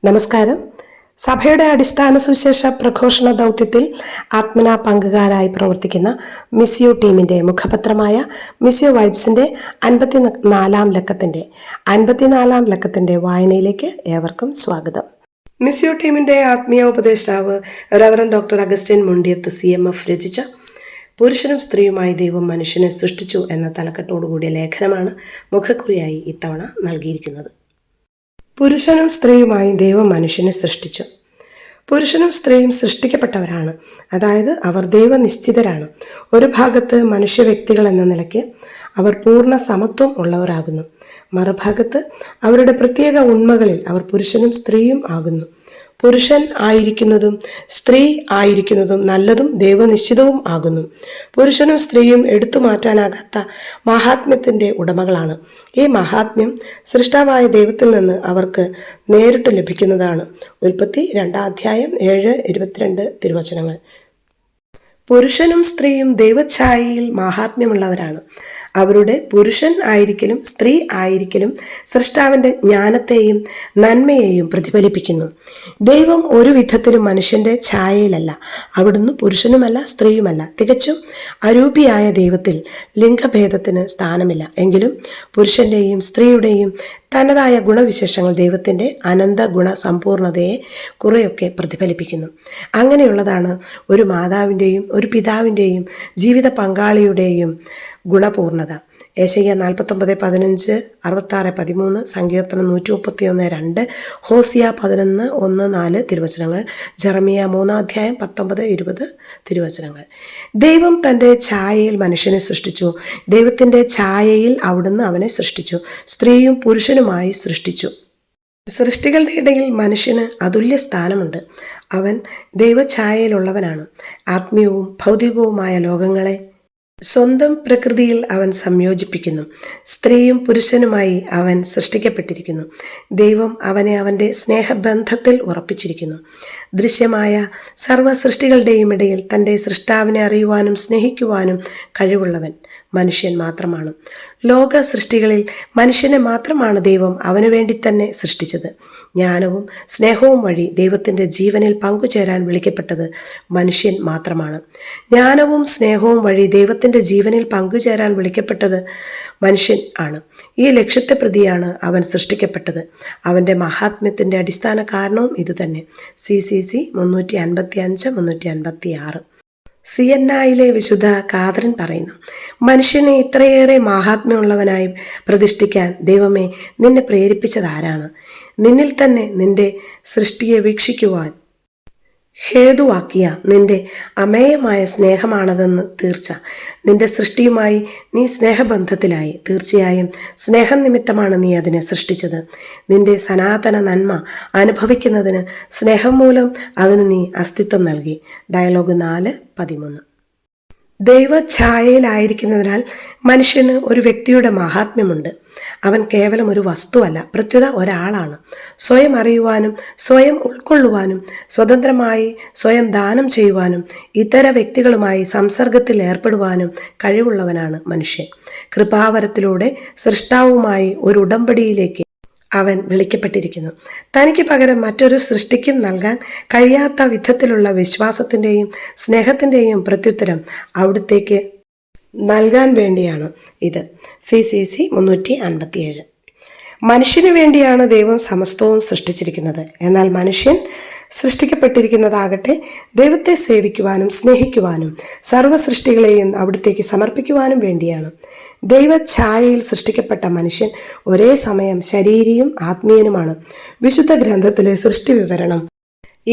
നമസ്കാരം. സഭയുടെ അടിസ്ഥാന സുവിശേഷ പ്രഘോഷണ ദൗത്യത്തിൽ ആത്മനാ പങ്കുകാരായി പ്രവർത്തിക്കുന്ന മിസ്യു ടീമിന്റെ മുഖപത്രമായ മിസ്യു വൈബ്സിന്റെ 54ാം ലക്കത്തിന്റെ വായനയിലേക്ക് ഏവർക്കും സ്വാഗതം. മിസ്യു ടീമിന്റെ ആത്മീയ ഉപദേഷ്ടാവ് reverend doctor Augustine Mundiyath CMF രചിച്ച പുരുഷനും സ്ത്രീയുമായി ദൈവം മനുഷ്യനെ സൃഷ്ടിച്ചു എന്ന തലക്കെട്ടോടുകൂടിയ ലേഖനമാണ് മുഖക്കുറിയായി ഇത്തവണ നൽകിയിരിക്കുന്നത്. പുരുഷനും സ്ത്രീയുമായി ദൈവം മനുഷ്യനെ സൃഷ്ടിച്ചു. പുരുഷനും സ്ത്രീയും സൃഷ്ടിക്കപ്പെട്ടവരാണ്, അതായത് അവർ ദൈവനിശ്ചിതരാണ്. ഒരു ഭാഗത്ത് മനുഷ്യ വ്യക്തികൾ എന്ന നിലയ്ക്ക് അവർ പൂർണ്ണ സമത്വം ഉള്ളവരാകുന്നു. മറുഭാഗത്ത് അവരുടെ പ്രത്യേക ഉണ്മകളിൽ അവർ പുരുഷനും സ്ത്രീയും ആകുന്നു. പുരുഷൻ ആയിരിക്കുന്നതും സ്ത്രീ ആയിരിക്കുന്നതും നല്ലതും ദൈവനിശ്ചിതവും ആകുന്നു. പുരുഷനും സ്ത്രീയും എടുത്തു മാറ്റാനാകാത്ത മഹാത്മ്യത്തിൻ്റെ ഉടമകളാണ്. ഈ മഹാത്മ്യം സൃഷ്ടാവായ ദൈവത്തിൽ നിന്ന് അവർക്ക് നേരിട്ട് ലഭിക്കുന്നതാണ്. ഉൽപ്പത്തി 2:7-22 തിരുവചനങ്ങൾ. പുരുഷനും സ്ത്രീയും ദൈവഛായയിൽ മഹാത്മ്യമുള്ളവരാണ്. അവരുടെ പുരുഷൻ ആയിരിക്കലും സ്ത്രീ ആയിരിക്കലും സൃഷ്ടാവിൻ്റെ ജ്ഞാനത്തെയും നന്മയെയും പ്രതിഫലിപ്പിക്കുന്നു. ദൈവം ഒരു വിധത്തിലും മനുഷ്യൻ്റെ ഛായയിലല്ല. അവിടുന്ന് പുരുഷനുമല്ല സ്ത്രീയുമല്ല. തികച്ചും അരൂപിയായ ദൈവത്തിൽ ലിംഗഭേദത്തിന് സ്ഥാനമില്ല. എങ്കിലും പുരുഷൻ്റെയും സ്ത്രീയുടെയും തനതായ ഗുണവിശേഷങ്ങൾ ദൈവത്തിൻ്റെ അനന്ത ഗുണ സമ്പൂർണതയെ കുറേയൊക്കെ പ്രതിഫലിപ്പിക്കുന്നു. അങ്ങനെയുള്ളതാണ് ഒരു മാതാവിൻ്റെയും ഒരു പിതാവിൻ്റെയും ജീവിത പങ്കാളിയുടെയും ഗുണപൂർണത. ഏശയ്യ 49:15, 66:13, സങ്കീർത്തനം 131:2, ഹോസിയ 11:1-4 തിരുവചനങ്ങൾ, ജെറമിയ 3:19-20 തിരുവചനങ്ങൾ. ദൈവം തൻ്റെ ഛായയിൽ മനുഷ്യനെ സൃഷ്ടിച്ചു. ദൈവത്തിൻ്റെ ഛായയിൽ അവിടുന്ന് അവനെ സൃഷ്ടിച്ചു. സ്ത്രീയും പുരുഷനുമായി സൃഷ്ടിച്ചു. സൃഷ്ടികളുടെ ഇടയിൽ മനുഷ്യന് അതുല്യ സ്ഥാനമുണ്ട്. അവൻ ദൈവഛായയിലുള്ളവനാണ്. ആത്മീയവും ഭൗതികവുമായ ലോകങ്ങളെ സ്വന്തം പ്രകൃതിയിൽ അവൻ സംയോജിപ്പിക്കുന്നു. സ്ത്രീയും പുരുഷനുമായി അവൻ സൃഷ്ടിക്കപ്പെട്ടിരിക്കുന്നു. ദൈവം അവനെ അവൻ്റെ സ്നേഹബന്ധത്തിൽ ഉറപ്പിച്ചിരിക്കുന്നു. ദൃശ്യമായ സർവ്വ സൃഷ്ടികളുടെയും ഇടയിൽ തൻ്റെ സൃഷ്ടാവിനെ അറിയുവാനും സ്നേഹിക്കുവാനും കഴിവുള്ളവൻ മനുഷ്യൻ മാത്രമാണ്. ലോക സൃഷ്ടികളിൽ മനുഷ്യനെ മാത്രമാണ് ദൈവം അവനു വേണ്ടി തന്നെ സൃഷ്ടിച്ചത്. ജ്ഞാനവും സ്നേഹവും വഴി ദൈവത്തിൻ്റെ ജീവനിൽ പങ്കുചേരാൻ വിളിക്കപ്പെട്ടത് മനുഷ്യൻ മാത്രമാണ്. ജ്ഞാനവും സ്നേഹവും വഴി ദൈവത്തിൻ്റെ ജീവനിൽ പങ്കുചേരാൻ വിളിക്കപ്പെട്ടത് മനുഷ്യൻ ആണ്. ഈ ലക്ഷ്യത്തെ പ്രതിയാണ് അവൻ സൃഷ്ടിക്കപ്പെട്ടത്. അവൻ്റെ മഹാത്മ്യത്തിൻ്റെ അടിസ്ഥാന കാരണവും ഇതുതന്നെ. CCC 355-356. സിയന്നായിലെ വിശുദ്ധ കാതറിൻ പറയുന്നു, മനുഷ്യനെ ഇത്രയേറെ മഹാത്മ്യമുള്ളവനായി പ്രതിഷ്ഠിക്കാൻ ദൈവമേ നിന്നെ പ്രേരിപ്പിച്ചതാരാണ്? നിന്നിൽ തന്നെ നിന്റെ സൃഷ്ടിയെ വീക്ഷിക്കുവാൻ ഹേതുവാക്കിയ നിന്റെ അമേയമായ സ്നേഹമാണതെന്ന് തീർച്ച. നിന്റെ സൃഷ്ടിയുമായി നീ സ്നേഹബന്ധത്തിലായി. തീർച്ചയായും സ്നേഹം നിമിത്തമാണ് നീ അതിനെ സൃഷ്ടിച്ചത്. നിന്റെ സനാതന നന്മ അനുഭവിക്കുന്നതിന് സ്നേഹം മൂലം അതിന് നീ അസ്തിത്വം നൽകി. ഡയലോഗ് 4:13. ദൈവഛായയിലായിരിക്കുന്നതിനാൽ മനുഷ്യന് ഒരു വ്യക്തിയുടെ മഹാത്മ്യമുണ്ട്. അവൻ കേവലം ഒരു വസ്തുവല്ല, പ്രത്യുത ഒരാളാണ്. സ്വയം അറിയുവാനും സ്വയം ഉൾക്കൊള്ളുവാനും സ്വതന്ത്രമായി സ്വയം ദാനം ചെയ്യുവാനും ഇതര വ്യക്തികളുമായി സംസർഗത്തിൽ ഏർപ്പെടുവാനും കഴിവുള്ളവനാണ് മനുഷ്യൻ. കൃപാവരത്തിലൂടെ സൃഷ്ടാവുമായി ഒരു ഉടമ്പടിയിലേക്ക് അവൻ വിളിക്കപ്പെട്ടിരിക്കുന്നു. തനിക്ക് പകരം മറ്റൊരു സൃഷ്ടിക്കും നൽകാൻ കഴിയാത്ത വിധത്തിലുള്ള വിശ്വാസത്തിൻ്റെയും സ്നേഹത്തിൻ്റെയും പ്രത്യുത്തരം അവിടുത്തേക്ക് നൽകാൻ വേണ്ടിയാണ് ഇത്. CCC 357. മനുഷ്യന് വേണ്ടിയാണ് ദൈവം സമസ്തവും സൃഷ്ടിച്ചിരിക്കുന്നത്. എന്നാൽ മനുഷ്യൻ സൃഷ്ടിക്കപ്പെട്ടിരിക്കുന്നതാകട്ടെ ദൈവത്തെ സേവിക്കുവാനും സ്നേഹിക്കുവാനും സർവ്വ സൃഷ്ടികളെയും അവിടത്തേക്ക് സമർപ്പിക്കുവാനും വേണ്ടിയാണ്. ദൈവഛായയിൽ സൃഷ്ടിക്കപ്പെട്ട മനുഷ്യൻ ഒരേ സമയം ശരീരിയും ആത്മീയനുമാണ്. വിശുദ്ധ ഗ്രന്ഥത്തിലെ സൃഷ്ടി വിവരണം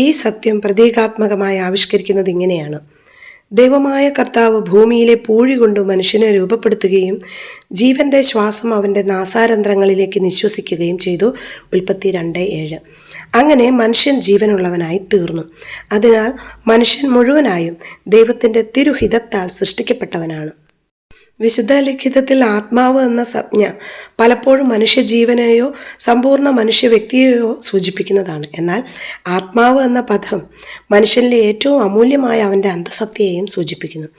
ഈ സത്യം പ്രതീകാത്മകമായി ആവിഷ്കരിക്കുന്നത് ഇങ്ങനെയാണ്. ദൈവമായ കർത്താവ് ഭൂമിയിലെ പൂഴി കൊണ്ട് മനുഷ്യനെ രൂപപ്പെടുത്തുകയും ജീവന്റെ ശ്വാസം അവൻ്റെ നാസാരന്ധ്രങ്ങളിലേക്ക് നിശ്വസിക്കുകയും ചെയ്തു. ഉൽപ്പത്തി 2:7. അങ്ങനെ മനുഷ്യൻ ജീവനുള്ളവനായി തീർന്നു. അതിനാൽ മനുഷ്യൻ മുഴുവനായും ദൈവത്തിൻ്റെ തിരുഹിതത്താൽ സൃഷ്ടിക്കപ്പെട്ടവനാണ്. വിശുദ്ധ ലിഖിതത്തിൽ ആത്മാവ് എന്ന സംജ്ഞ പലപ്പോഴും മനുഷ്യജീവനെയോ സമ്പൂർണ്ണ മനുഷ്യ വ്യക്തിയെയോ സൂചിപ്പിക്കുന്നതാണ്. എന്നാൽ ആത്മാവ് എന്ന പദം മനുഷ്യനിലെ ഏറ്റവും അമൂല്യമായ അവൻ്റെ അന്തസത്തയെയും സൂചിപ്പിക്കുന്നു.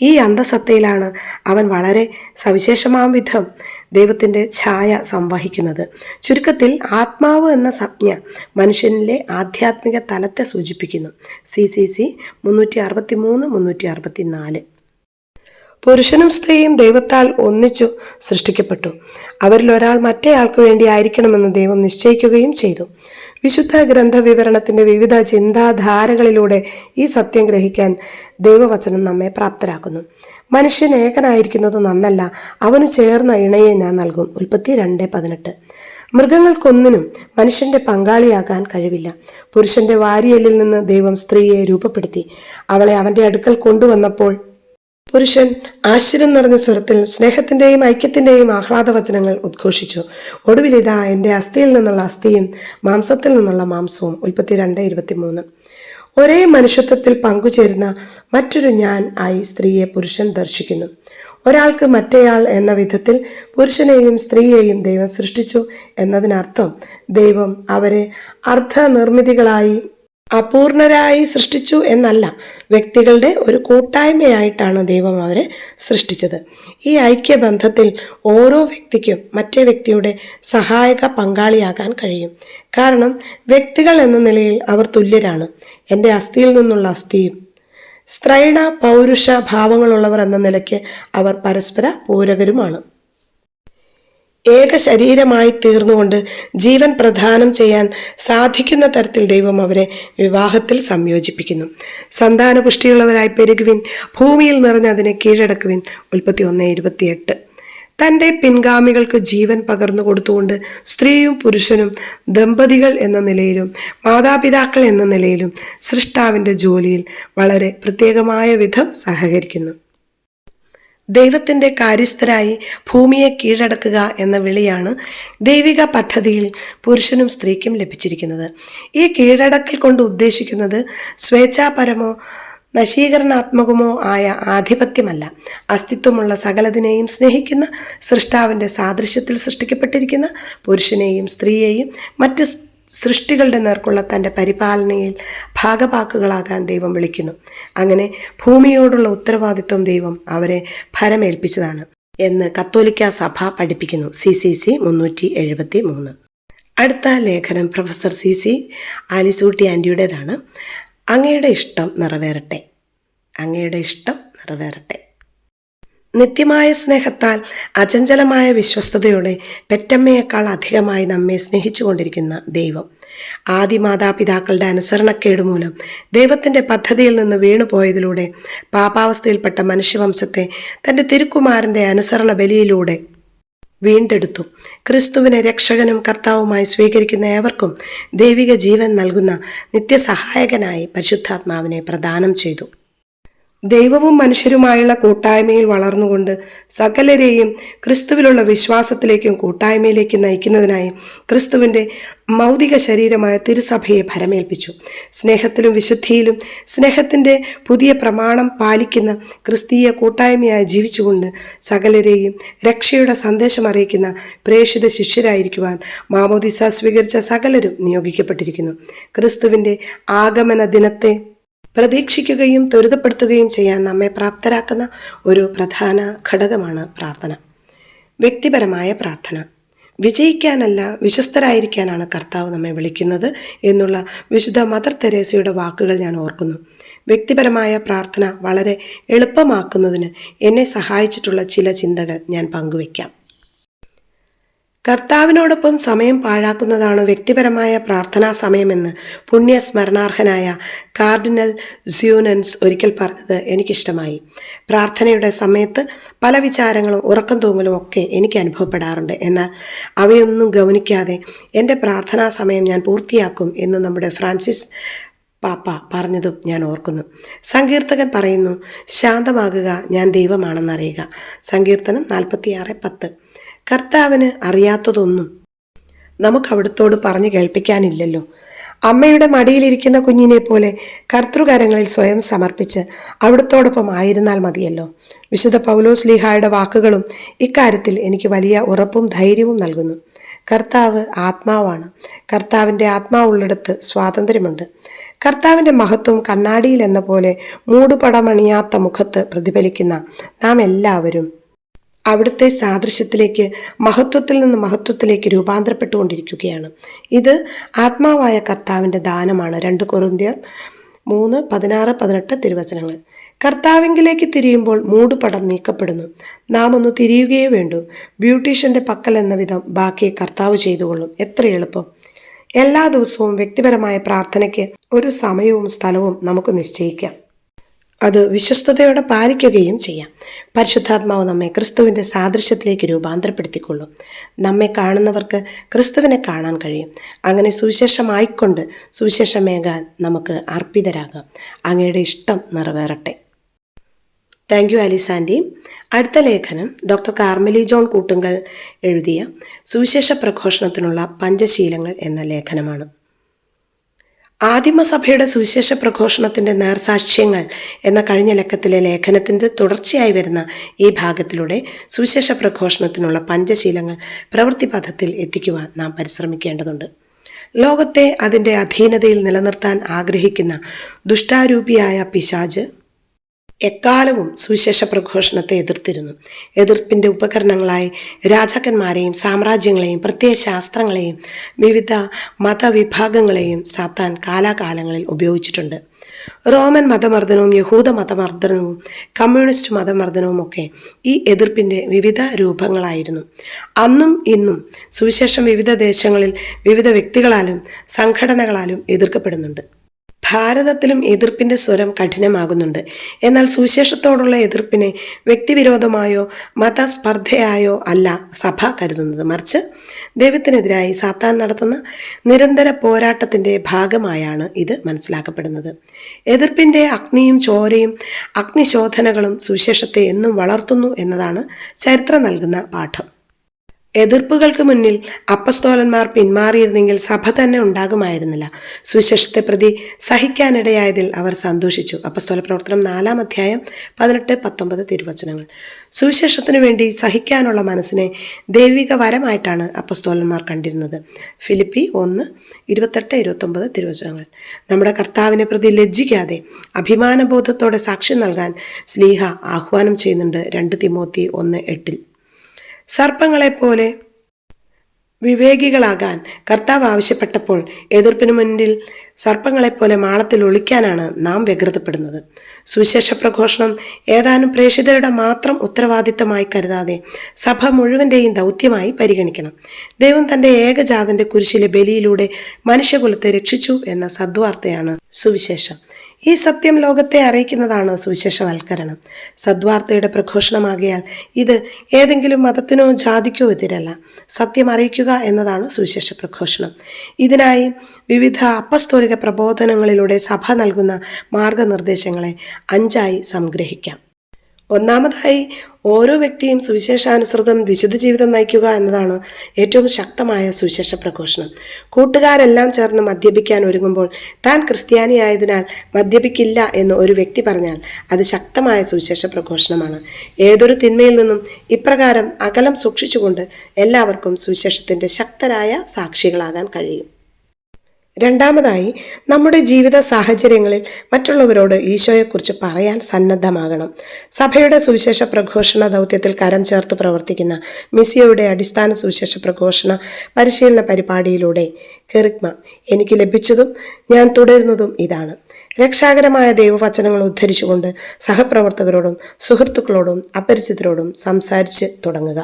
ഈ അന്തസത്തയിലാണ് അവൻ വളരെ സവിശേഷമാം വിധം ദൈവത്തിൻ്റെ ഛായ സംവഹിക്കുന്നത്. ചുരുക്കത്തിൽ ആത്മാവ് എന്ന സംജ്ഞ മനുഷ്യനിലെ ആധ്യാത്മിക തലത്തെ സൂചിപ്പിക്കുന്നു. CCC 363, 364. പുരുഷനും സ്ത്രീയും ദൈവത്താൽ ഒന്നിച്ചു സൃഷ്ടിക്കപ്പെട്ടു. അവരിൽ ഒരാൾ മറ്റേയാൾക്ക് വേണ്ടി ആയിരിക്കണമെന്ന് ദൈവം നിശ്ചയിക്കുകയും ചെയ്തു. വിശുദ്ധ ഗ്രന്ഥ വിവരണത്തിന്റെ വിവിധ ചിന്താധാരകളിലൂടെ ഈ സത്യം ഗ്രഹിക്കാൻ ദൈവവചനം നമ്മെ പ്രാപ്തരാക്കുന്നു. മനുഷ്യൻ ഏകനായിരിക്കുന്നത് നന്നല്ല, അവനു ചേർന്ന ഇണയെ ഞാൻ നൽകും. ഉൽപ്പത്തി 2:18. മൃഗങ്ങൾക്കൊന്നിനും മനുഷ്യന്റെ പങ്കാളിയാകാൻ കഴിവില്ല. പുരുഷന്റെ വാരിയലിൽ നിന്ന് ദൈവം സ്ത്രീയെ രൂപപ്പെടുത്തി. അവളെ അവന്റെ അടുക്കൽ കൊണ്ടുവന്നപ്പോൾ പുരുഷൻ ആശ്ചര്യം നിറഞ്ഞ സ്വരത്തിൽ സ്നേഹത്തിന്റെയും ഐക്യത്തിന്റെയും ആഹ്ലാദവചനങ്ങൾ ഉദ്ഘോഷിച്ചു. ഒടുവിലിതാ എൻ്റെ അസ്ഥിയിൽ നിന്നുള്ള അസ്ഥിയും മാംസത്തിൽ നിന്നുള്ള മാംസവും. ഉൽപ്പത്തി 2:23. ഒരേ മനുഷ്യത്വത്തിൽ പങ്കുചേരുന്ന മറ്റൊരു ഞാൻ ആയി സ്ത്രീയെ പുരുഷൻ ദർശിക്കുന്നു. ഒരാൾക്ക് മറ്റേയാൾ എന്ന വിധത്തിൽ പുരുഷനെയും സ്ത്രീയെയും ദൈവം സൃഷ്ടിച്ചു എന്നതിനർത്ഥം ദൈവം അവരെ അർദ്ധനിർമ്മിതികളായി അപൂർണരായി സൃഷ്ടിച്ചു എന്നല്ല. വ്യക്തികളുടെ ഒരു കൂട്ടായ്മയായിട്ടാണ് ദൈവം അവരെ സൃഷ്ടിച്ചത്. ഈ ഐക്യബന്ധത്തിൽ ഓരോ വ്യക്തിക്കും മറ്റേ വ്യക്തിയുടെ സഹായക പങ്കാളിയാകാൻ കഴിയും. കാരണം വ്യക്തികൾ എന്ന നിലയിൽ അവർ തുല്യരാണ്. എൻ്റെ അസ്ഥിയിൽ നിന്നുള്ള അസ്ഥിയും. സ്ത്രൈണ പൗരുഷ ഭാവങ്ങളുള്ളവർ എന്ന നിലയ്ക്ക് അവർ പരസ്പര പൂരകരുമാണ്. ഏക ശരീരമായി തീർന്നുകൊണ്ട് ജീവൻ പ്രദാനം ചെയ്യാൻ സാധിക്കുന്ന തരത്തിൽ ദൈവം അവരെ വിവാഹത്തിൽ സംയോജിപ്പിക്കുന്നു. സന്താനപുഷ്ടിയുള്ളവരായി പെരുകുവിൻ, ഭൂമിയിൽ നിറഞ്ഞ് അതിനെ കീഴടക്കുവിൻ. ഉൽപ്പത്തി 1:28. തൻ്റെ പിൻഗാമികൾക്ക് ജീവൻ പകർന്നു കൊടുത്തുകൊണ്ട് സ്ത്രീയും പുരുഷനും ദമ്പതികൾ എന്ന നിലയിലും മാതാപിതാക്കൾ എന്ന നിലയിലും സൃഷ്ടാവിൻ്റെ ജോലിയിൽ വളരെ പ്രത്യേകമായ വിധം സഹകരിക്കുന്നു. ദൈവത്തിൻ്റെ കാര്യസ്ഥരായി ഭൂമിയെ കീഴടക്കുക എന്ന വിളിയാണ് ദൈവിക പദ്ധതിയിൽ പുരുഷനും സ്ത്രീക്കും ലഭിച്ചിരിക്കുന്നത്. ഈ കീഴടക്കൽ കൊണ്ട് ഉദ്ദേശിക്കുന്നത് സ്വേച്ഛാപരമോ നശീകരണാത്മകമോ ആയ ആധിപത്യമല്ല. അസ്തിത്വമുള്ള സകലതിനെയും സ്നേഹിക്കുന്ന സൃഷ്ടാവിൻ്റെ സാദൃശ്യത്തിൽ സൃഷ്ടിക്കപ്പെട്ടിരിക്കുന്ന പുരുഷനെയും സ്ത്രീയെയും മറ്റ് സൃഷ്ടികളുടെ നേർക്കുള്ള തൻ്റെ പരിപാലനയിൽ ഭാഗഭാക്കുകളാകാൻ ദൈവം വിളിക്കുന്നു. അങ്ങനെ ഭൂമിയോടുള്ള ഉത്തരവാദിത്വം ദൈവം അവരെ ഭരമേൽപ്പിച്ചതാണ് എന്ന് കത്തോലിക്ക സഭ പഠിപ്പിക്കുന്നു. CCC 373. അടുത്ത ലേഖനം പ്രൊഫസർ CC ആലിസൂട്ടി ആൻറ്റിയുടേതാണ്. അങ്ങയുടെ ഇഷ്ടം നിറവേറട്ടെ. അങ്ങയുടെ ഇഷ്ടം നിറവേറട്ടെ. നിത്യമായ സ്നേഹത്താൽ അചഞ്ചലമായ വിശ്വസ്തയോടെ പെറ്റമ്മയേക്കാൾ അധികമായി നമ്മെ സ്നേഹിച്ചു കൊണ്ടിരിക്കുന്ന ദൈവം ആദി മാതാപിതാക്കളുടെ അനുസരണക്കേട് മൂലം ദൈവത്തിൻ്റെ പദ്ധതിയിൽ നിന്ന് വീണുപോയതിലൂടെ പാപാവസ്ഥയിൽപ്പെട്ട മനുഷ്യവംശത്തെ തൻ്റെ തിരുക്കുമാരൻ്റെ അനുസരണ ബലിയിലൂടെ വീണ്ടെടുത്തു. ക്രിസ്തുവിനെ രക്ഷകനും കർത്താവുമായി സ്വീകരിക്കുന്ന ഏവർക്കും ദൈവിക ജീവൻ നൽകുന്ന നിത്യസഹായകനായി പരിശുദ്ധാത്മാവിനെ പ്രദാനം ചെയ്തു. ദൈവവും മനുഷ്യരുമായുള്ള കൂട്ടായ്മയിൽ വളർന്നുകൊണ്ട് സകലരെയും ക്രിസ്തുവിലുള്ള വിശ്വാസത്തിലേക്കും കൂട്ടായ്മയിലേക്കും നയിക്കുന്നതിനായി ക്രിസ്തുവിൻ്റെ മൗതിക ശരീരമായ തിരുസഭയെ ഭരമേൽപ്പിച്ചു. സ്നേഹത്തിലും വിശുദ്ധിയിലും സ്നേഹത്തിൻ്റെ പുതിയ പ്രമാണം പാലിക്കുന്ന ക്രിസ്തീയ കൂട്ടായ്മയായി ജീവിച്ചുകൊണ്ട് സകലരെയും രക്ഷയുടെ സന്ദേശം അറിയിക്കുന്ന പ്രേക്ഷിത ശിഷ്യരായിരിക്കുവാൻ മാമോദിസ സ്വീകരിച്ച സകലരും നിയോഗിക്കപ്പെട്ടിരിക്കുന്നു. ക്രിസ്തുവിൻ്റെ ആഗമന ദിനത്തെ പ്രതീക്ഷിക്കുകയും ത്വരിതപ്പെടുത്തുകയും ചെയ്യാൻ നമ്മെ പ്രാപ്തരാക്കുന്ന ഒരു പ്രധാന ഘടകമാണ് പ്രാർത്ഥന. വ്യക്തിപരമായ പ്രാർത്ഥന. വിജയിക്കാനല്ല വിശ്വസ്തരായിരിക്കാനാണ് കർത്താവ് നമ്മെ വിളിക്കുന്നത് എന്നുള്ള വിശുദ്ധ മദർ തെരേസയുടെ വാക്കുകൾ ഞാൻ ഓർക്കുന്നു. വ്യക്തിപരമായ പ്രാർത്ഥന വളരെ എളുപ്പമാക്കുന്നതിന് എന്നെ സഹായിച്ചിട്ടുള്ള ചില ചിന്തകൾ ഞാൻ പങ്കുവയ്ക്കാം. കർത്താവിനോടൊപ്പം സമയം പാഴാക്കുന്നതാണ് വ്യക്തിപരമായ പ്രാർത്ഥനാ സമയമെന്ന് പുണ്യസ്മരണാർഹനായ കാർഡിനൽ സ്യൂനൻസ് ഒരിക്കൽ പറഞ്ഞത് എനിക്കിഷ്ടമായി. പ്രാർത്ഥനയുടെ സമയത്ത് പല വിചാരങ്ങളും ഉറക്കം തൂങ്ങലും ഒക്കെ എനിക്ക് അനുഭവപ്പെടാറുണ്ട്. എന്നാൽ അവയൊന്നും ഗൗനിക്കാതെ എൻ്റെ പ്രാർത്ഥനാ സമയം ഞാൻ പൂർത്തിയാക്കും എന്ന് നമ്മുടെ ഫ്രാൻസിസ് പാപ്പ പറഞ്ഞതും ഞാൻ ഓർക്കുന്നു. സങ്കീർത്തകൻ പറയുന്നു, ശാന്തമാകുക, ഞാൻ ദൈവമാണെന്നറിയുക. സങ്കീർത്തനം 46:10. കർത്താവിന് അറിയാത്തതൊന്നും നമുക്ക് അവിടുത്തോട് പറഞ്ഞു കേൾപ്പിക്കാനില്ലല്ലോ. അമ്മയുടെ മടിയിലിരിക്കുന്ന കുഞ്ഞിനെ പോലെ കർത്തൃകരങ്ങളിൽ സ്വയം സമർപ്പിച്ച് അവിടുത്തോടൊപ്പം ആയിരുന്നാൽ മതിയല്ലോ. വിശുദ്ധ പൗലോസ് ലീഹായുടെ വാക്കുകളും ഇക്കാര്യത്തിൽ എനിക്ക് വലിയ ഉറപ്പും ധൈര്യവും നൽകുന്നു. കർത്താവ് ആത്മാവാണ്. കർത്താവിൻ്റെ ആത്മാവുള്ളിടത്ത് സ്വാതന്ത്ര്യമുണ്ട്. കർത്താവിൻ്റെ മഹത്വം കണ്ണാടിയിൽ എന്ന പോലെ മൂടുപടമണിയാത്ത മുഖത്ത് പ്രതിഫലിക്കുന്ന നാം എല്ലാവരും അവിടുത്തെ സാദൃശ്യത്തിലേക്ക്, മഹത്വത്തിൽ നിന്ന് മഹത്വത്തിലേക്ക് രൂപാന്തരപ്പെട്ടുകൊണ്ടിരിക്കുകയാണ്. ഇത് ആത്മാവായ കർത്താവിൻ്റെ ദാനമാണ്. 2 കൊരിന്ത്യർ 3:16-18 തിരുവചനങ്ങൾ. കർത്താവിങ്കിലേക്ക് തിരിയുമ്പോൾ മൂടുപടം നീക്കപ്പെടുന്നു. നാം ഒന്ന് തിരിയുകയേ വേണ്ടൂ. ബ്യൂട്ടീഷ്യൻ്റെ പക്കൽ എന്ന വിധം ബാക്കി കർത്താവ് ചെയ്തുകൊള്ളും. എത്ര എളുപ്പം! എല്ലാ ദിവസവും വ്യക്തിപരമായ പ്രാർത്ഥനയ്ക്ക് ഒരു സമയവും സ്ഥലവും നമുക്ക് നിശ്ചയിക്കാം. അത് വിശ്വസ്തയോടെ പാലിക്കുകയും ചെയ്യാം. പരിശുദ്ധാത്മാവ് നമ്മെ ക്രിസ്തുവിൻ്റെ സാദൃശ്യത്തിലേക്ക് രൂപാന്തരപ്പെടുത്തിക്കൊള്ളും. നമ്മെ കാണുന്നവർക്ക് ക്രിസ്തുവിനെ കാണാൻ കഴിയും. അങ്ങനെ സുവിശേഷമായിക്കൊണ്ട് സുവിശേഷമേകാൻ നമുക്ക് അർപ്പിതരാകാം. അങ്ങയുടെ ഇഷ്ടം നിറവേറട്ടെ. താങ്ക് യു ആലിസാൻഡി. അടുത്ത ലേഖനം ഡോക്ടർ കാർമെലി ജോൺ കൂട്ടുങ്കൽ എഴുതിയ സുവിശേഷ പ്രഘോഷണത്തിനുള്ള പഞ്ചശീലങ്ങൾ എന്ന ലേഖനമാണ്. ആദിമസഭയുടെ സുവിശേഷ പ്രഘോഷണത്തിൻ്റെ നേർസാക്ഷ്യങ്ങൾ എന്ന കഴിഞ്ഞ ലക്കത്തിലെ ലേഖനത്തിൻ്റെ തുടർച്ചയായി വരുന്ന ഈ ഭാഗത്തിലൂടെ സുവിശേഷ പ്രഘോഷണത്തിനുള്ള പഞ്ചശീലങ്ങൾ പ്രവൃത്തിപഥത്തിൽ എത്തിക്കുവാൻ നാം പരിശ്രമിക്കേണ്ടതുണ്ട്. ലോകത്തെ അതിൻ്റെ അധീനതയിൽ നിലനിർത്താൻ ആഗ്രഹിക്കുന്ന ദുഷ്ടാരൂപിയായ പിശാച് എക്കാലവും സുവിശേഷ പ്രഘോഷണത്തെ എതിർത്തിരുന്നു. എതിർപ്പിൻ്റെ ഉപകരണങ്ങളായി രാജാക്കന്മാരെയും സാമ്രാജ്യങ്ങളെയും പ്രത്യയശാസ്ത്രങ്ങളെയും വിവിധ മതവിഭാഗങ്ങളെയും സാത്താൻ കാലാകാലങ്ങളിൽ ഉപയോഗിച്ചിട്ടുണ്ട്. റോമൻ മതമർദ്ദനവും യഹൂദ മതമർദ്ദനവും കമ്മ്യൂണിസ്റ്റ് മതമർദ്ദനവും ഒക്കെ ഈ എതിർപ്പിൻ്റെ വിവിധ രൂപങ്ങളായിരുന്നു. അന്നും ഇന്നും സുവിശേഷം വിവിധ ദേശങ്ങളിൽ വിവിധ വ്യക്തികളാലും സംഘടനകളാലും എതിർക്കപ്പെടുന്നുണ്ട്. ഭാരതത്തിലും എതിർപ്പിൻ്റെ സ്വരം കഠിനമാകുന്നുണ്ട്. എന്നാൽ സുവിശേഷത്തോടുള്ള എതിർപ്പിനെ വ്യക്തിവിരോധമായോ മതസ്പർദ്ധയായോ അല്ല സഭ കരുതുന്നത്. മറിച്ച് ദൈവത്തിനെതിരായി സാത്താൻ നടത്തുന്ന നിരന്തര പോരാട്ടത്തിൻ്റെ ഭാഗമായാണ് ഇത് മനസ്സിലാക്കപ്പെടുന്നത്. എതിർപ്പിൻ്റെ അഗ്നിയും ചോരയും അഗ്നിശോധനകളും സുവിശേഷത്തെ എന്നും വളർത്തുന്നു എന്നതാണ് ചരിത്രം നൽകുന്ന പാഠം. എതിർപ്പുകൾക്ക് മുന്നിൽ അപ്പസ്തോലന്മാർ പിന്മാറിയിരുന്നെങ്കിൽ സഭ തന്നെ ഉണ്ടാകുമായിരുന്നില്ല. സുവിശേഷത്തെ പ്രതി സഹിക്കാനിടയായതിൽ അവർ സന്തോഷിച്ചു. അപ്പസ്തോല പ്രവർത്തനം 4:18-19 തിരുവചനങ്ങൾ. സുവിശേഷത്തിനു വേണ്ടി സഹിക്കാനുള്ള മനസ്സിനെ ദൈവിക വരമായിട്ടാണ് അപ്പസ്തോലന്മാർ കണ്ടിരുന്നത്. ഫിലിപ്പി 1:28-29 തിരുവചനങ്ങൾ. നമ്മുടെ കർത്താവിനെ പ്രതി ലജ്ജിക്കാതെ അഭിമാനബോധത്തോടെ സാക്ഷ്യം നൽകാൻ ശ്ലീഹ ആഹ്വാനം ചെയ്യുന്നുണ്ട്. 2 തിമോത്തി 1:8. സർപ്പങ്ങളെപ്പോലെ വിവേകികളാകാൻ കർത്താവ് ആവശ്യപ്പെട്ടപ്പോൾ എതിർപ്പിനു മുന്നിൽ സർപ്പങ്ങളെപ്പോലെ മാളത്തിൽ ഒളിക്കാനാണ് നാം വ്യഗ്രതപ്പെടുന്നത്. സുവിശേഷ പ്രഘോഷണം ഏതാനും പ്രേക്ഷിതരുടെ മാത്രം ഉത്തരവാദിത്തമായി കരുതാതെ സഭ മുഴുവൻ്റെയും ദൗത്യമായി പരിഗണിക്കണം. ദൈവം തൻ്റെ ഏകജാതൻ്റെ കുരിശിലെ ബലിയിലൂടെ മനുഷ്യകുലത്തെ രക്ഷിച്ചു എന്ന സദ്വാർത്തയാണ് സുവിശേഷം. ഈ സത്യം ലോകത്തെ അറിയിക്കുന്നതാണ് സുവിശേഷവൽക്കരണം. സദ്വാർത്തയുടെ പ്രഘോഷണമാകിയാൽ ഇത് ഏതെങ്കിലും മതത്തിനോ ജാതിക്കോ എതിരല്ല. സത്യം അറിയിക്കുക എന്നതാണ് സുവിശേഷ പ്രഘോഷണം. ഇതിനായി വിവിധ അപ്പസ്തോലിക പ്രബോധനങ്ങളിലൂടെ സഭ നൽകുന്ന മാർഗനിർദ്ദേശങ്ങളെ 5 സംഗ്രഹിക്കാം. ഒന്നാമതായി, ഓരോ വ്യക്തിയും സുവിശേഷാനുസൃതം വിശുദ്ധ ജീവിതം നയിക്കുക എന്നതാണ് ഏറ്റവും ശക്തമായ സുവിശേഷ പ്രഘോഷണം. കൂട്ടുകാരെല്ലാം ചേർന്ന് മദ്യപിക്കാൻ ഒരുങ്ങുമ്പോൾ താൻ ക്രിസ്ത്യാനിയായതിനാൽ മദ്യപിക്കില്ല എന്ന് ഒരു വ്യക്തി പറഞ്ഞാൽ അത് ശക്തമായ സുവിശേഷ പ്രഘോഷണമാണ്. ഏതൊരു തിന്മയിൽ നിന്നും ഇപ്രകാരം അകലം സൂക്ഷിച്ചുകൊണ്ട് എല്ലാവർക്കും സുവിശേഷത്തിൻ്റെ ശക്തരായ സാക്ഷികളാകാൻ കഴിയും. രണ്ടാമതായി, നമ്മുടെ ജീവിത സാഹചര്യങ്ങളിൽ മറ്റുള്ളവരോട് ഈശോയെക്കുറിച്ച് പറയാൻ സന്നദ്ധമാകണം. സഭയുടെ സുവിശേഷ പ്രഘോഷണ ദൗത്യത്തിൽ കരം ചേർത്ത് പ്രവർത്തിക്കുന്ന മിസിയോയുടെ അടിസ്ഥാന സുവിശേഷ പ്രഘോഷണ പരിശീലന പരിപാടിയിലൂടെ കെറിഗ്മ എനിക്ക് ലഭിച്ചതും ഞാൻ തുടരുന്നതും ഇതാണ്: രക്ഷാകരമായ ദൈവവചനങ്ങൾ ഉദ്ധരിച്ചുകൊണ്ട് സഹപ്രവർത്തകരോടും സുഹൃത്തുക്കളോടും അപരിചിതരോടും സംസാരിച്ച് തുടങ്ങുക.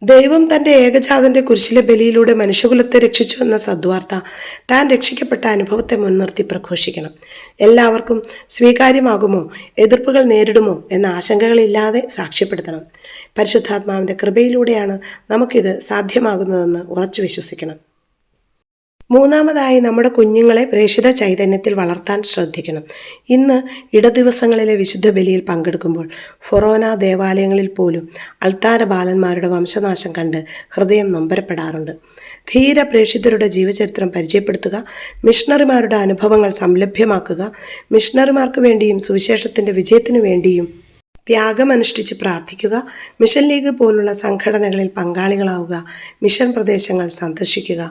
ദൈവം തൻ്റെ ഏകജാതൻ്റെ കുരിശിലെ ബലിയിലൂടെ മനുഷ്യകുലത്തെ രക്ഷിച്ചു എന്ന സദ്വാർത്ത താൻ രക്ഷിക്കപ്പെട്ട അനുഭവത്തെ മുൻനിർത്തി പ്രഘോഷിക്കണം. എല്ലാവർക്കും സ്വീകാര്യമാകുമോ, എതിർപ്പുകൾ നേരിടുമോ എന്ന ആശങ്കകളില്ലാതെ സാക്ഷ്യപ്പെടുത്തണം. പരിശുദ്ധാത്മാവിൻ്റെ കൃപയിലൂടെയാണ് നമുക്കിത് സാധ്യമാകുന്നതെന്ന് ഉറച്ചു വിശ്വസിക്കണം. മൂന്നാമതായി, നമ്മുടെ കുഞ്ഞുങ്ങളെ പ്രേക്ഷിത ചൈതന്യത്തിൽ വളർത്താൻ ശ്രദ്ധിക്കണം. ഇന്ന് ഇടദിവസങ്ങളിലെ വിശുദ്ധ ബലിയിൽ പങ്കെടുക്കുമ്പോൾ ഫൊറോന ദേവാലയങ്ങളിൽ പോലും അൾത്താര ബാലന്മാരുടെ വംശനാശം കണ്ട് ഹൃദയം നൊമ്പരപ്പെടാറുണ്ട്. ധീര പ്രേക്ഷിതരുടെ ജീവചരിത്രം പരിചയപ്പെടുത്തുക, മിഷണറിമാരുടെ അനുഭവങ്ങൾ സംലഭ്യമാക്കുക, മിഷണറിമാർക്ക് വേണ്ടിയും സുവിശേഷത്തിൻ്റെ വിജയത്തിനു വേണ്ടിയും ത്യാഗമനുഷ്ഠിച്ച് പ്രാർത്ഥിക്കുക, മിഷൻ ലീഗ് പോലുള്ള സംഘടനകളിൽ പങ്കാളികളാവുക, മിഷൻ പ്രദേശങ്ങൾ സന്ദർശിക്കുക,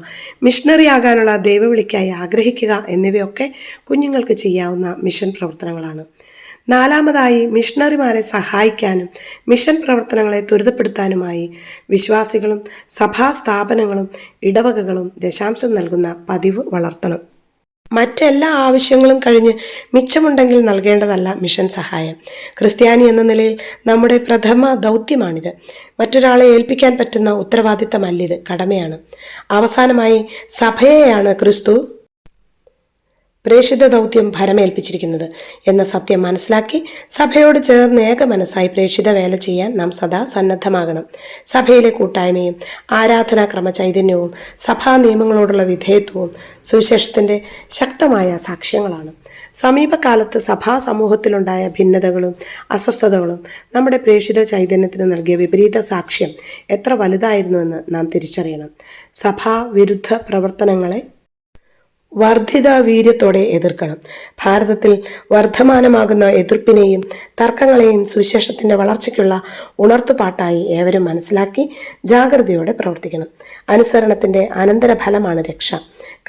മിഷണറി ആകാനുള്ള ദൈവവിളിക്കായി ആഗ്രഹിക്കുക എന്നിവയൊക്കെ കുഞ്ഞുങ്ങൾക്ക് ചെയ്യാവുന്ന മിഷൻ പ്രവർത്തനങ്ങളാണ്. നാലാമതായി, മിഷണറിമാരെ സഹായിക്കാനും മിഷൻ പ്രവർത്തനങ്ങളെ ത്വരിതപ്പെടുത്താനുമായി വിശ്വാസികളും സഭാസ്ഥാപനങ്ങളും ഇടവകകളും ദശാംശം നൽകുന്ന പതിവ് വളർത്തണം. മറ്റെല്ലാ ആവശ്യങ്ങളും കഴിഞ്ഞ് മിച്ചമുണ്ടെങ്കിൽ നൽകേണ്ടതല്ല മിഷൻ സഹായം. ക്രിസ്ത്യാനി എന്ന നിലയിൽ നമ്മുടെ പ്രഥമ ദൗത്യമാണിത്. മറ്റൊരാളെ ഏൽപ്പിക്കാൻ പറ്റുന്ന ഉത്തരവാദിത്തമല്ലിത്, കടമയാണ്. അവസാനമായി, സഭയെയാണ് ക്രിസ്തു പ്രേഷിത ദൗത്യം ഭരമേൽപ്പിച്ചിരിക്കുന്നത് എന്ന സത്യം മനസ്സിലാക്കി സഭയോട് ചേർന്ന് ഏക മനസ്സായി പ്രേഷിത വേല ചെയ്യാൻ നാം സദാ സന്നദ്ധമാകണം. സഭയിലെ കൂട്ടായ്മയും ആരാധനാ ക്രമചൈതന്യവും സഭാ നിയമങ്ങളോടുള്ള വിധേയത്വവും സുവിശേഷത്തിന്റെ ശക്തമായ സാക്ഷ്യങ്ങളാണ്. സമീപകാലത്ത് സഭാ സമൂഹത്തിലുണ്ടായ ഭിന്നതകളും അസ്വസ്ഥതകളും നമ്മുടെ പ്രേഷിത ചൈതന്യത്തിന് നൽകിയ വിപരീത സാക്ഷ്യം എത്ര വലുതായിരുന്നുവെന്ന് നാം തിരിച്ചറിയണം. സഭാ വിരുദ്ധ പ്രവർത്തനങ്ങളെ വർദ്ധിത വീര്യത്തോടെ എതിർക്കണം. ഭാരതത്തിൽ വർദ്ധമാനമാകുന്ന എതിർപ്പിനെയും തർക്കങ്ങളെയും സുവിശേഷത്തിന്റെ വളർച്ചയ്ക്കുള്ള ഉണർത്തുപാട്ടായി ഏവരും മനസ്സിലാക്കി ജാഗ്രതയോടെ പ്രവർത്തിക്കണം. അനുസരണത്തിന്റെ അനന്തരഫലമാണ് രക്ഷ.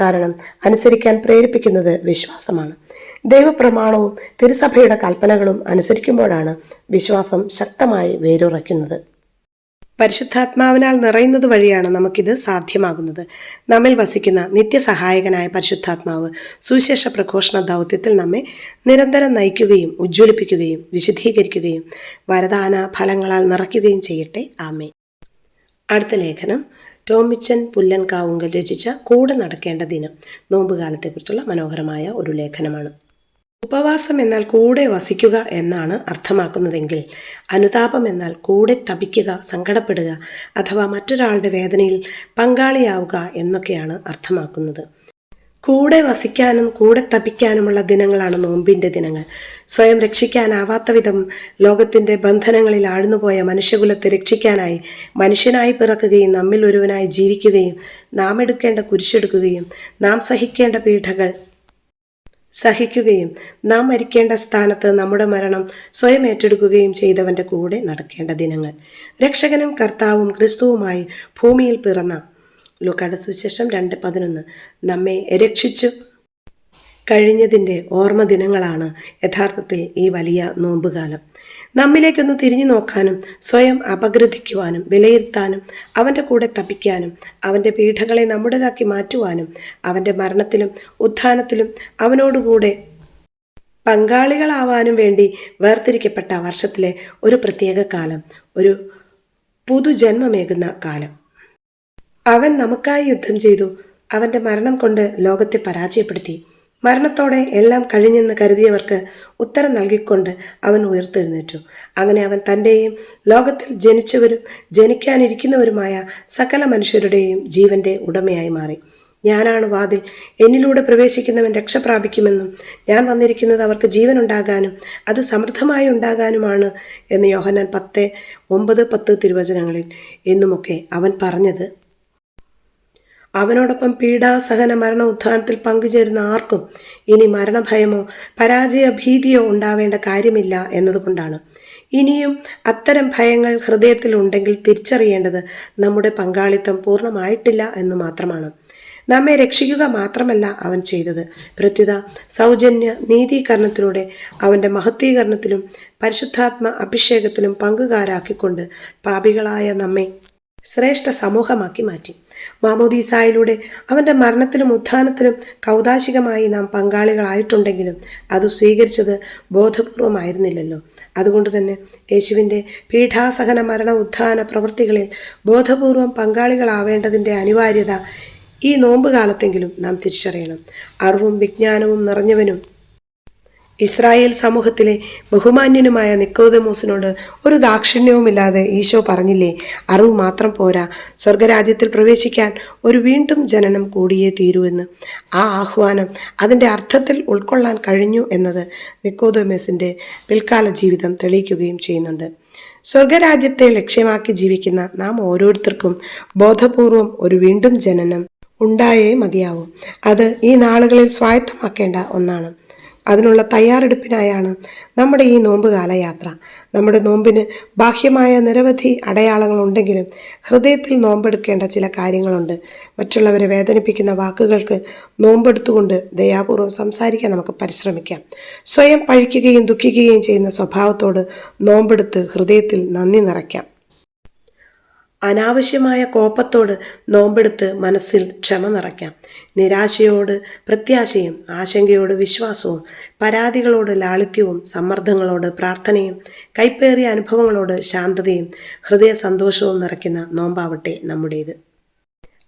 കാരണം അനുസരിക്കാൻ പ്രേരിപ്പിക്കുന്നത് വിശ്വാസമാണ്. ദൈവപ്രമാണവും തിരുസഭയുടെ കൽപ്പനകളും അനുസരിക്കുമ്പോഴാണ് വിശ്വാസം ശക്തമായി വേരുറയ്ക്കുന്നത്. പരിശുദ്ധാത്മാവിനാൽ നിറയുന്നത് വഴിയാണ് നമുക്കിത് സാധ്യമാകുന്നത്. നമ്മിൽ വസിക്കുന്ന നിത്യസഹായകനായ പരിശുദ്ധാത്മാവ് സുവിശേഷ പ്രഘോഷണ ദൗത്യത്തിൽ നമ്മെ നിരന്തരം നയിക്കുകയും ഉജ്ജ്വലിപ്പിക്കുകയും വിശുദ്ധീകരിക്കുകയും വരദാന ഫലങ്ങളാൽ നിറയ്ക്കുകയും ചെയ്യട്ടെ. ആമേൻ. അടുത്ത ലേഖനം ടോമിച്ചൻ പുല്ലൻകാവുങ്കൽ രചിച്ച കൂടെ നടക്കേണ്ട ദിനം, നോമ്പുകാലത്തെക്കുറിച്ചുള്ള മനോഹരമായ ഒരു ലേഖനമാണ്. ഉപവാസം എന്നാൽ കൂടെ വസിക്കുക എന്നാണ് അർത്ഥമാക്കുന്നതെങ്കിൽ അനുതാപം എന്നാൽ കൂടെ തപിക്കുക, സങ്കടപ്പെടുക അഥവാ മറ്റൊരാളുടെ വേദനയിൽ പങ്കാളിയാവുക എന്നൊക്കെയാണ് അർത്ഥമാക്കുന്നത്. കൂടെ വസിക്കാനും കൂടെ തപിക്കാനുമുള്ള ദിനങ്ങളാണ് നോമ്പിൻ്റെ ദിനങ്ങൾ. സ്വയം രക്ഷിക്കാനാവാത്ത വിധം ലോകത്തിൻ്റെ ബന്ധനങ്ങളിൽ ആഴ്ന്നുപോയ മനുഷ്യകുലത്തെ രക്ഷിക്കാനായി മനുഷ്യനായി പിറക്കുകയും നമ്മിൽ ഒരുവനായി ജീവിക്കുകയും നാം എടുക്കേണ്ട കുരിശെടുക്കുകയും നാം സഹിക്കേണ്ട പീഡകൾ സഹിക്കുകയും നാം മരിക്കേണ്ട സ്ഥാനത്ത് നമ്മുടെ മരണം സ്വയം ഏറ്റെടുക്കുകയും ചെയ്തവൻ്റെ കൂടെ നടക്കേണ്ട ദിനങ്ങൾ. രക്ഷകനും കർത്താവും ക്രിസ്തുവുമായി ഭൂമിയിൽ പിറന്ന ലൂക്കായുടെ സുവിശേഷം 2:11 നമ്മെ രക്ഷിച്ചു കഴിഞ്ഞതിൻ്റെ ഓർമ്മ ദിനങ്ങളാണ് യഥാർത്ഥത്തിൽ ഈ വലിയ നോമ്പുകാലം. നമ്മിലേക്കൊന്ന് തിരിഞ്ഞു നോക്കാനും സ്വയം അപഗ്രഥിക്കുവാനും വിലയിരുത്താനും അവൻ്റെ കൂടെ തപിക്കാനും അവൻ്റെ പീഡകളെ നമ്മുടേതാക്കി മാറ്റുവാനും അവൻ്റെ മരണത്തിലും ഉത്ഥാനത്തിലും അവനോടുകൂടെ പങ്കാളികളാവാനും വേണ്ടി വേർതിരിക്കപ്പെട്ട വർഷത്തിലെ ഒരു പ്രത്യേക കാലം, ഒരു പുതുജന്മമേകുന്ന കാലം. അവൻ നമുക്കായി യുദ്ധം ചെയ്തു. അവൻ്റെ മരണം കൊണ്ട് ലോകത്തെ പരാജയപ്പെടുത്തി. മരണത്തോടെ എല്ലാം കഴിഞ്ഞെന്ന് കരുതിയവർക്ക് ഉത്തരം നൽകിക്കൊണ്ട് അവൻ ഉയർത്തെഴുന്നേറ്റു. അങ്ങനെ അവൻ തൻ്റെയും ലോകത്തിൽ ജനിച്ചവരും ജനിക്കാനിരിക്കുന്നവരുമായ സകല മനുഷ്യരുടെയും ജീവന്റെ ഉടമയായി മാറി. ഞാനാണ് വാതിൽ, എന്നിലൂടെ പ്രവേശിക്കുന്നവൻ രക്ഷ പ്രാപിക്കുമെന്നും ഞാൻ വന്നിരിക്കുന്നത് അവർക്ക് ജീവൻ ഉണ്ടാകാനും അത് സമൃദ്ധമായി ഉണ്ടാകാനുമാണ് എന്ന് യോഹന്നാൻ 10:9-10 തിരുവചനങ്ങളിൽ എന്നുമൊക്കെ അവൻ പറഞ്ഞത് അവനോടൊപ്പം പീഡാസഹന മരണ ഉത്ഥാനത്തിൽ പങ്കുചേരുന്ന ആർക്കും ഇനി മരണഭയമോ പരാജയ ഭീതിയോ ഉണ്ടാവേണ്ട കാര്യമില്ല എന്നതുകൊണ്ടാണ്. ഇനിയും അത്തരം ഭയങ്ങൾ ഹൃദയത്തിൽ ഉണ്ടെങ്കിൽ തിരിച്ചറിയേണ്ടത് നമ്മുടെ പങ്കാളിത്തം പൂർണ്ണമായിട്ടില്ല എന്ന് മാത്രമാണ്. നമ്മെ രക്ഷിക്കുക മാത്രമല്ല അവൻ ചെയ്തത്, പ്രത്യുത സൗജന്യ നീതീകരണത്തിലൂടെ അവൻ്റെ മഹത്വീകരണത്തിലും പരിശുദ്ധാത്മ അഭിഷേകത്തിലും പങ്കുകാരാക്കിക്കൊണ്ട് പാപികളായ നമ്മെ ശ്രേഷ്ഠ സമൂഹമാക്കി മാറ്റി. മാമോദീസായിലൂടെ അവൻ്റെ മരണത്തിലും ഉത്ഥാനത്തിലും കൗതാശികമായി നാം പങ്കാളികളായിട്ടുണ്ടെങ്കിലും അത് സ്വീകരിച്ചത് ബോധപൂർവമായിരുന്നില്ലല്ലോ. അതുകൊണ്ട് തന്നെ യേശുവിൻ്റെ പീഠാസഹന മരണ ഉത്ഥാന പ്രവൃത്തികളിൽ ബോധപൂർവം പങ്കാളികളാവേണ്ടതിൻ്റെ അനിവാര്യത ഈ നോമ്പുകാലത്തെങ്കിലും നാം തിരിച്ചറിയണം. അറിവും വിജ്ഞാനവും നിറഞ്ഞവനും ഇസ്രായേൽ സമൂഹത്തിലെ ബഹുമാന്യനുമായ നിക്കോദെമോസിനോട് ഒരു ദാക്ഷിണ്യവുമില്ലാതെ ഈശോ പറഞ്ഞില്ലേ, അറിവ് മാത്രം പോരാ, സ്വർഗരാജ്യത്തിൽ പ്രവേശിക്കാൻ ഒരു വീണ്ടും ജനനം കൂടിയേ തീരുവെന്ന്. ആ ആഹ്വാനം അതിൻ്റെ അർത്ഥത്തിൽ ഉൾക്കൊള്ളാൻ കഴിഞ്ഞു എന്നത് നിക്കോദെമോസിൻ്റെ പിൽക്കാല ജീവിതം തെളിയിക്കുകയും ചെയ്യുന്നുണ്ട്. സ്വർഗരാജ്യത്തെ ലക്ഷ്യമാക്കി ജീവിക്കുന്ന നാം ഓരോരുത്തർക്കും ബോധപൂർവം ഒരു വീണ്ടും ജനനം ഉണ്ടായേ മതിയാവും. അത് ഈ നാളുകളിൽ സ്വായത്തമാക്കേണ്ട ഒന്നാണ്. അതിനുള്ള തയ്യാറെടുപ്പിനായാണ് നമ്മുടെ ഈ നോമ്പ് കാലയാത്ര. നമ്മുടെ നോമ്പിന് ബാഹ്യമായ നിരവധി അടയാളങ്ങളുണ്ടെങ്കിലും ഹൃദയത്തിൽ നോമ്പെടുക്കേണ്ട ചില കാര്യങ്ങളുണ്ട്. മറ്റുള്ളവരെ വേദനിപ്പിക്കുന്ന വാക്കുകൾക്ക് നോമ്പെടുത്തുകൊണ്ട് ദയാപൂർവ്വം സംസാരിക്കാൻ നമുക്ക് പരിശ്രമിക്കാം. സ്വയം പഴിക്കുകയും ദുഃഖിക്കുകയും ചെയ്യുന്ന സ്വഭാവത്തോട് നോമ്പെടുത്ത് ഹൃദയത്തിൽ നന്ദി നിറയ്ക്കാം. അനാവശ്യമായ കോപത്തോട് നോമ്പെടുത്ത് മനസ്സിൽ ക്ഷമ നിറയ്ക്കാം. നിരാശയോട് പ്രത്യാശയും ആശങ്കയോട് വിശ്വാസവും പരാതികളോട് ലാളിത്യവും സമ്മർദ്ദങ്ങളോട് പ്രാർത്ഥനയും കൈപ്പേറിയ അനുഭവങ്ങളോട് ശാന്തതയും ഹൃദയ സന്തോഷവും നിറയ്ക്കുന്ന നോമ്പാവട്ടെ നമ്മുടേത്.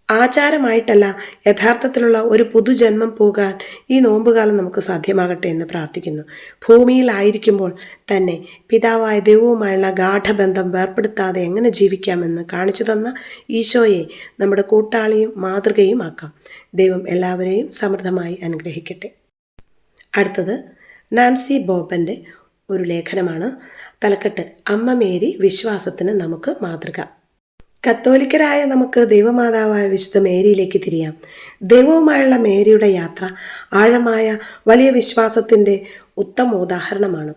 ആചാരമായിട്ടല്ല, യഥാർത്ഥത്തിലുള്ള ഒരു പുതുജന്മം പോകാൻ ഈ നോമ്പുകാലം നമുക്ക് സാധ്യമാകട്ടെ എന്ന് പ്രാർത്ഥിക്കുന്നു. ഭൂമിയിലായിരിക്കുമ്പോൾ തന്നെ പിതാവായ ദൈവവുമായുള്ള ഗാഠബന്ധം വേർപ്പെടുത്താതെ എങ്ങനെ ജീവിക്കാമെന്ന് കാണിച്ചു തന്ന ഈശോയെ നമ്മുടെ കൂട്ടാളിയും മാതൃകയും ആക്കാം. ദൈവം എല്ലാവരെയും സമൃദ്ധമായി അനുഗ്രഹിക്കട്ടെ. അടുത്തത് നാൻസി ബോബൻ്റെ ഒരു ലേഖനമാണ്. തലക്കെട്ട്: അമ്മ മേരി, വിശ്വാസത്തിന് നമുക്ക് മാതൃക. കത്തോലിക്കരായ നമുക്ക് ദൈവമാതാവായ വിശുദ്ധ മേരിയിലേക്ക് തിരിയാം. ദൈവവുമായുള്ള മേരിയുടെ യാത്ര ആഴമായ വലിയ വിശ്വാസത്തിൻ്റെ ഉത്തമ ഉദാഹരണമാണ്.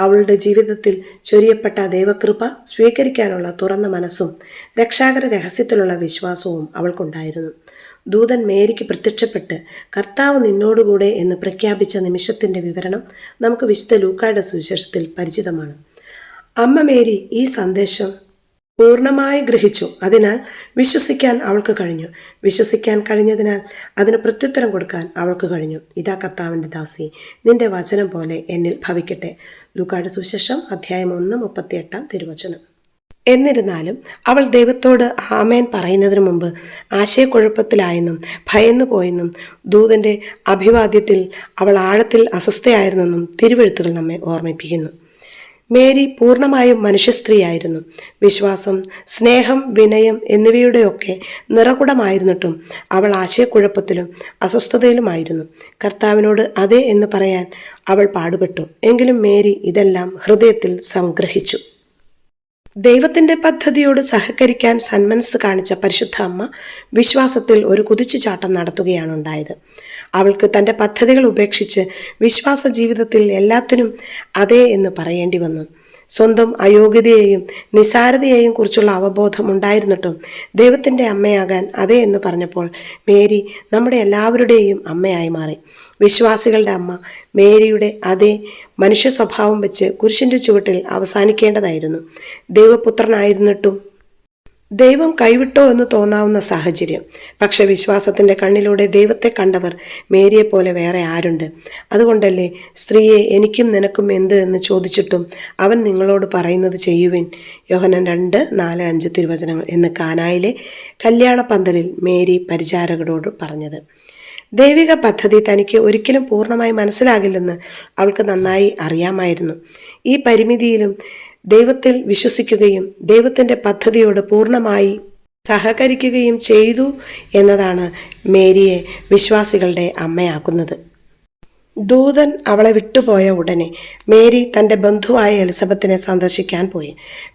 അവളുടെ ജീവിതത്തിൽ ചൊരിയപ്പെട്ട ദൈവകൃപ സ്വീകരിക്കാനുള്ള തുറന്ന മനസ്സും രക്ഷാകര രഹസ്യത്തിലുള്ള വിശ്വാസവും അവൾക്കുണ്ടായിരുന്നു. ദൂതൻ മേരിക്ക് പ്രത്യക്ഷപ്പെട്ട് കർത്താവ് നിന്നോടുകൂടെ എന്ന് പ്രഖ്യാപിച്ച നിമിഷത്തിൻ്റെ വിവരണം നമുക്ക് വിശുദ്ധ ലൂക്കായുടെ സുവിശേഷത്തിൽ പരിചിതമാണ്. അമ്മ മേരി ഈ സന്ദേശം പൂർണ്ണമായി ഗ്രഹിച്ചു. അതിനാൽ വിശ്വസിക്കാൻ അവൾക്ക് കഴിഞ്ഞു. വിശ്വസിക്കാൻ കഴിഞ്ഞതിനാൽ അതിന് പ്രത്യുത്തരം കൊടുക്കാൻ അവൾക്ക് കഴിഞ്ഞു. ഇതാ കർത്താവിൻ്റെ ദാസി, നിന്റെ വചനം പോലെ എന്നിൽ ഭവിക്കട്ടെ. ലൂക്കായുടെ സുവിശേഷം അധ്യായം 1:38 തിരുവചനം. എന്നിരുന്നാലും അവൾ ദൈവത്തോട് ആമേൻ പറയുന്നതിന് മുമ്പ് ആശയക്കുഴപ്പത്തിലായെന്നും ഭയന്നു പോയെന്നും ദൂതൻ്റെ അഭിവാദ്യത്തിൽ അവൾ ആഴത്തിൽ അസ്വസ്ഥയായിരുന്നെന്നും തിരുവെഴുത്തുകൾ നമ്മെ ഓർമ്മിപ്പിക്കുന്നു. മേരി പൂർണ്ണമായും മനുഷ്യസ്ത്രീയായിരുന്നു. വിശ്വാസം, സ്നേഹം, വിനയം എന്നിവയുടെയൊക്കെ നിറകുടമായിരുന്നിട്ടും അവൾ ആശയക്കുഴപ്പത്തിലും അസ്വസ്ഥതയിലുമായിരുന്നു. കർത്താവിനോട് അതെ എന്ന് പറയാൻ അവൾ പാടുപെട്ടു. എങ്കിലും മേരി ഇതെല്ലാം ഹൃദയത്തിൽ സംഗ്രഹിച്ചു. ദൈവത്തിൻ്റെ പദ്ധതിയോട് സഹകരിക്കാൻ സന്മനസ് കാണിച്ച പരിശുദ്ധ അമ്മ വിശ്വാസത്തിൽ ഒരു കുതിച്ചുചാട്ടം നടത്തുകയാണ് ഉണ്ടായത്. അവൾക്ക് തൻ്റെ പദ്ധതികൾ ഉപേക്ഷിച്ച് വിശ്വാസ ജീവിതത്തിൽ എല്ലാത്തിനും അതെ എന്ന് പറയേണ്ടി വന്നു. സ്വന്തം അയോഗ്യതയെയും നിസ്സാരതയെയും കുറിച്ചുള്ള അവബോധം ഉണ്ടായിരുന്നിട്ടും ദൈവത്തിൻ്റെ അമ്മയാകാൻ അതെ എന്ന് പറഞ്ഞപ്പോൾ മേരി നമ്മുടെ എല്ലാവരുടെയും അമ്മയായി മാറി. വിശ്വാസികളുടെ അമ്മ മേരിയുടെ അതേ മനുഷ്യ സ്വഭാവം വെച്ച് കുരിശിൻ്റെ ചുവട്ടിൽ അവസാനിക്കേണ്ടതായിരുന്നു. ദൈവപുത്രനായിരുന്നിട്ടും ദൈവം കൈവിട്ടോ എന്ന് തോന്നാവുന്ന സാഹചര്യം. പക്ഷെ വിശ്വാസത്തിൻ്റെ കണ്ണിലൂടെ ദൈവത്തെ കണ്ടവർ മേരിയെപ്പോലെ വേറെ ആരുണ്ട്? അതുകൊണ്ടല്ലേ സ്ത്രീയെ എനിക്കും നിനക്കും എന്ത് എന്ന് ചോദിച്ചിട്ടും അവൻ നിങ്ങളോട് പറയുന്നത് ചെയ്യുവിൻ, യോഹന്നാൻ 2:4-5 തിരുവചനങ്ങൾ എന്ന് കാനായിലെ കല്യാണ പന്തലിൽ മേരി പരിചാരകരോട് പറഞ്ഞത്. ദൈവിക പദ്ധതി തനിക്ക് ഒരിക്കലും പൂർണ്ണമായി മനസ്സിലാകില്ലെന്ന് അവൾക്ക് നന്നായി അറിയാമായിരുന്നു. ഈ പരിമിതിയിലും ദൈവത്തിൽ വിശ്വസിക്കുകയും ദൈവത്തിൻ്റെ പദ്ധതിയോട് പൂർണ്ണമായി സഹകരിക്കുകയും ചെയ്തു എന്നതാണ് മേരിയെ വിശ്വാസികളുടെ അമ്മയാക്കുന്നത്. ദൂതൻ അവളെ വിട്ടുപോയ ഉടനെ മേരി തൻ്റെ ബന്ധുവായ എലിസബത്തിനെ സന്ദർശിക്കാൻ പോയി.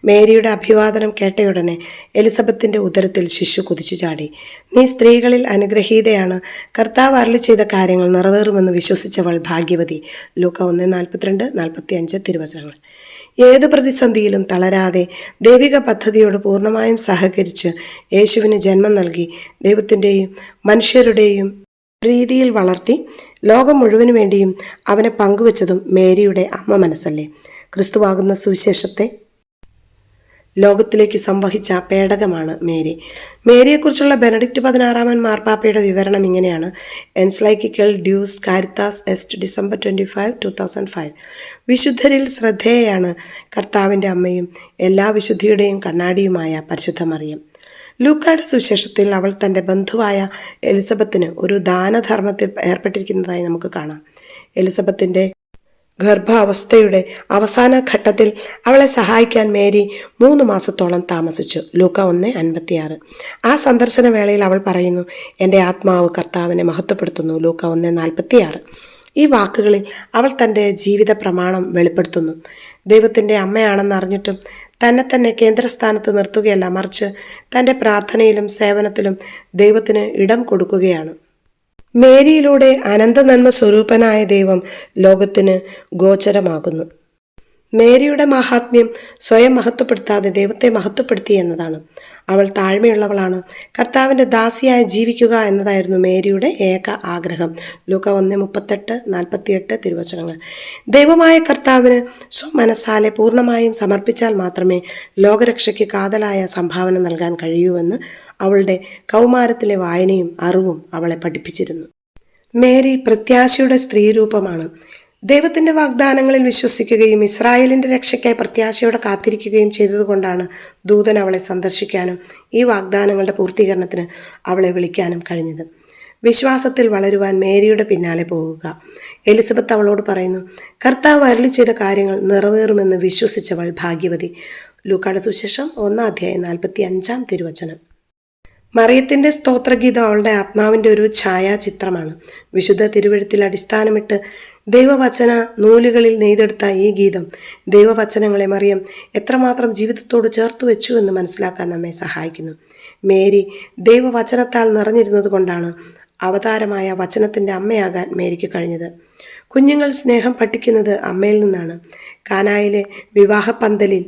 മേരിയുടെ അഭിവാദനം കേട്ടയുടനെ എലിസബത്തിൻ്റെ ഉദരത്തിൽ ശിശു കുതിച്ചു ചാടി. നീ സ്ത്രീകളിൽ അനുഗ്രഹീതയാണ്, കർത്താവ് അരുളി ചെയ്ത കാര്യങ്ങൾ നിറവേറുമെന്ന് വിശ്വസിച്ചവൾ ഭാഗ്യവതി. ലൂക്ക 1:42-45 തിരുവചനങ്ങൾ. ഏത് പ്രതിസന്ധിയിലും തളരാതെ ദൈവിക പദ്ധതിയോട് പൂർണ്ണമായും സഹകരിച്ച് യേശുവിന് ജന്മം നൽകി ദൈവത്തിൻ്റെയും മനുഷ്യരുടെയും രീതിയിൽ വളർത്തി ലോകം മുഴുവനു വേണ്ടിയും അവനെ പങ്കുവച്ചതും മേരിയുടെ അമ്മ മനസ്സല്ലേ. ക്രിസ്തുവാകുന്ന സുവിശേഷത്തെ ലോകത്തിലേക്ക് സംവഹിച്ച പേടകമാണ് മേരി. മേരിയെക്കുറിച്ചുള്ള ബെനഡിക്റ്റ് 16 മാർപ്പാപ്പയുടെ വിവരണം ഇങ്ങനെയാണ്: എൻസൈക്ലിക്കൽ ഡ്യൂസ് കാരിത്താസ് എസ്റ്റ് ഡിസംബർ 25, 2005. വിശുദ്ധരിൽ ശ്രദ്ധേയയാണ് കർത്താവിൻ്റെ അമ്മയും എല്ലാ വിശുദ്ധിയുടെയും കണ്ണാടിയുമായ പരിശുദ്ധ മറിയം. ലൂക്കായുടെ സുവിശേഷത്തിൽ അവൾ തൻ്റെ ബന്ധുവായ എലിസബത്തിന് ഒരു ദാനധർമ്മത്തിൽ ഏർപ്പെട്ടിരിക്കുന്നതായി നമുക്ക് കാണാം. എലിസബത്തിൻ്റെ ഗർഭാവസ്ഥയുടെ അവസാന ഘട്ടത്തിൽ അവളെ സഹായിക്കാൻ മേരി 3 മാസത്തോളം താമസിച്ചു. ലൂക്ക 1:56. ആ സന്ദർശന വേളയിൽ അവൾ പറയുന്നു, എൻ്റെ ആത്മാവ് കർത്താവിനെ മഹത്വപ്പെടുത്തുന്നു. ലൂക്ക 1:46. ഈ വാക്കുകളിൽ അവൾ തൻ്റെ ജീവിത പ്രമാണം വെളിപ്പെടുത്തുന്നു. ദൈവത്തിൻ്റെ അമ്മയാണെന്ന് അറിഞ്ഞിട്ടും തന്നെ കേന്ദ്രസ്ഥാനത്ത് നിർത്തുകയല്ല, മറിച്ച് തൻ്റെ പ്രാർത്ഥനയിലും സേവനത്തിലും ദൈവത്തിന് ഇടം കൊടുക്കുകയാണ്. മേരിയിലൂടെ അനന്ത നന്മ സ്വരൂപനായ ദൈവം ലോകത്തിന് ഗോചരമാകുന്നു. മേരിയുടെ മഹാത്മ്യം സ്വയം മഹത്വപ്പെടുത്താതെ ദൈവത്തെ മഹത്വപ്പെടുത്തി എന്നതാണ്. അവൾ താഴ്മയുള്ളവളാണ്. കർത്താവിൻ്റെ ദാസിയായി ജീവിക്കുക എന്നതായിരുന്നു മേരിയുടെ ഏക ആഗ്രഹം. ലൂക്ക 1:38-48 തിരുവചനങ്ങൾ. ദൈവമായ കർത്താവിന് സ്വമനസാലെ പൂർണ്ണമായും സമർപ്പിച്ചാൽ മാത്രമേ ലോകരക്ഷയ്ക്ക് കാതലായ സംഭാവന നൽകാൻ കഴിയൂവെന്ന് അവളുടെ കൗമാരത്തിലെ വായനയും അറിവും അവളെ പഠിപ്പിച്ചിരുന്നു. മേരി പ്രത്യാശയുടെ സ്ത്രീരൂപമാണ്. ദൈവത്തിൻ്റെ വാഗ്ദാനങ്ങളിൽ വിശ്വസിക്കുകയും ഇസ്രായേലിൻ്റെ രക്ഷയ്ക്കായി പ്രത്യാശയോടെ കാത്തിരിക്കുകയും ചെയ്തതുകൊണ്ടാണ് ദൂതൻ അവളെ സന്ദർശിക്കാനും ഈ വാഗ്ദാനങ്ങളുടെ പൂർത്തീകരണത്തിന് അവളെ വിളിക്കാനും കഴിഞ്ഞത്. വിശ്വാസത്തിൽ വളരുവാൻ മേരിയുടെ പിന്നാലെ പോകുക. എലിസബത്ത് അവളോട് പറയുന്നു, കർത്താവ് അരുളി ചെയ്ത കാര്യങ്ങൾ നിറവേറുമെന്ന് വിശ്വസിച്ചവൾ ഭാഗ്യവതി. ലൂക്കായുടെ സുവിശേഷം 1:45 തിരുവചനം. മറിയത്തിൻ്റെ സ്തോത്രഗീതം അവളുടെ ആത്മാവിൻ്റെ ഒരു ഛായാചിത്രമാണ്. വിശുദ്ധ തിരുവെഴുത്തിൽ അടിസ്ഥാനമിട്ട് ദൈവവചന നൂലുകളിൽ നെയ്തെടുത്ത ഈ ഗീതം ദൈവവചനങ്ങളെ മറിയം എത്രമാത്രം ജീവിതത്തോട് ചേർത്ത് വെച്ചു എന്ന് മനസ്സിലാക്കാൻ നമ്മെ സഹായിക്കുന്നു. മേരി ദൈവവചനത്താൽ നിറഞ്ഞിരുന്നത് കൊണ്ടാണ് അവതാരമായ വചനത്തിൻ്റെ അമ്മയാകാൻ മേരിക്ക് കഴിഞ്ഞത്. കുഞ്ഞുങ്ങൾ സ്നേഹം പഠിക്കുന്നത് അമ്മയിൽ നിന്നാണ്. കാനായിലെ വിവാഹപ്പന്തലിൽ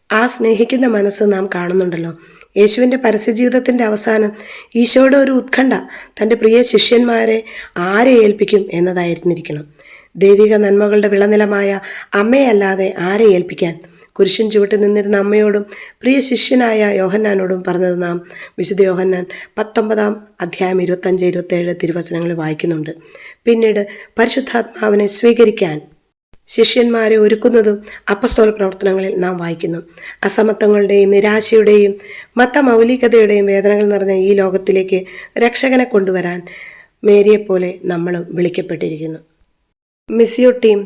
ആ സ്നേഹിക്കുന്ന മനസ്സ് നാം കാണുന്നുണ്ടല്ലോ. യേശുവിൻ്റെ പരസ്യജീവിതത്തിൻ്റെ അവസാനം ഈശോയുടെ ഒരു ഉത്കണ്ഠ തൻ്റെ പ്രിയ ശിഷ്യന്മാരെ ആരെ ഏൽപ്പിക്കും എന്നതായിരുന്നിരിക്കണം. ദൈവിക നന്മകളുടെ വിളനിലമായ അമ്മയല്ലാതെ ആരെ ഏൽപ്പിക്കാൻ? കുരിശിൻ ചുവട്ട് നിന്നിരുന്ന അമ്മയോടും പ്രിയ ശിഷ്യനായ യോഹന്നാനോടും പറഞ്ഞത് നാം വിശുദ്ധ യോഹന്നാൻ 19:25-27 തിരുവചനങ്ങളിൽ വായിക്കുന്നുണ്ട്. പിന്നീട് പരിശുദ്ധാത്മാവിനെ സ്വീകരിക്കാൻ ശിഷ്യന്മാരെ ഒരുക്കുന്നതും അപ്പസ്തോല പ്രവർത്തനങ്ങളിൽ നാം വായിക്കുന്നു. അസമത്വങ്ങളുടെയും നിരാശയുടെയും മതമൗലികതയുടെയും വേദനകൾ നിറഞ്ഞ ഈ ലോകത്തിലേക്ക് രക്ഷകനെ കൊണ്ടുവരാൻ മേരിയെപ്പോലെ നമ്മളും വിളിക്കപ്പെട്ടിരിക്കുന്നു. Missio team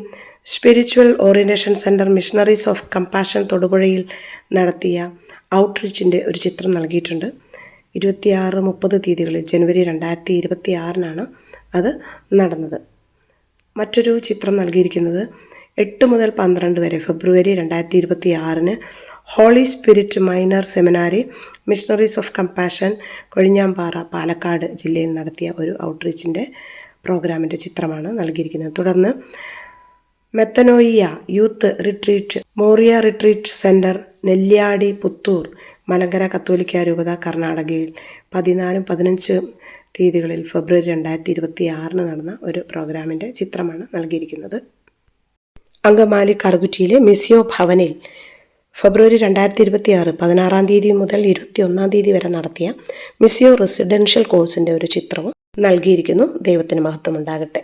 spiritual orientation centre missionaries of compassion തൊടുപുഴയിൽ നടത്തിയ ഔട്ട്റീച്ചിൻ്റെ ഒരു ചിത്രം നൽകിയിട്ടുണ്ട്. 26-30 തീയതികളിൽ ജനുവരി 2026 അത് നടന്നത്. മറ്റൊരു ചിത്രം നൽകിയിരിക്കുന്നത് 8 മുതൽ 12 വരെ February 2026 Holy Spirit minor seminary missionaries of compassion Kozhinjampara Palakkad ജില്ലയിൽ നടത്തിയ ഒരു ഔട്ട്റീച്ചിൻ്റെ പ്രോഗ്രാമിൻ്റെ ചിത്രമാണ് നൽകിയിരിക്കുന്നത്. തുടർന്ന് Metanoia youth retreat Moriah retreat centre Nelliyadi Puttur Malankara കത്തോലിക്ക രൂപത കർണാടകയിൽ 14-15 തീയതികളിൽ ഫെബ്രുവരി 2026 നടന്ന ഒരു പ്രോഗ്രാമിൻ്റെ ചിത്രമാണ് നൽകിയിരിക്കുന്നത്. അങ്കമാലി കറുകുറ്റിയിലെ മിസിയോ ഭവനിൽ ഫെബ്രുവരി 2026 16 തീയതി മുതൽ 21 തീയതി വരെ നടത്തിയ മിസിയോ റെസിഡൻഷ്യൽ കോഴ്സിൻ്റെ ഒരു ചിത്രവും നൽകിയിരിക്കുന്നു. ദൈവത്തിന് മഹത്വമുണ്ടാകട്ടെ.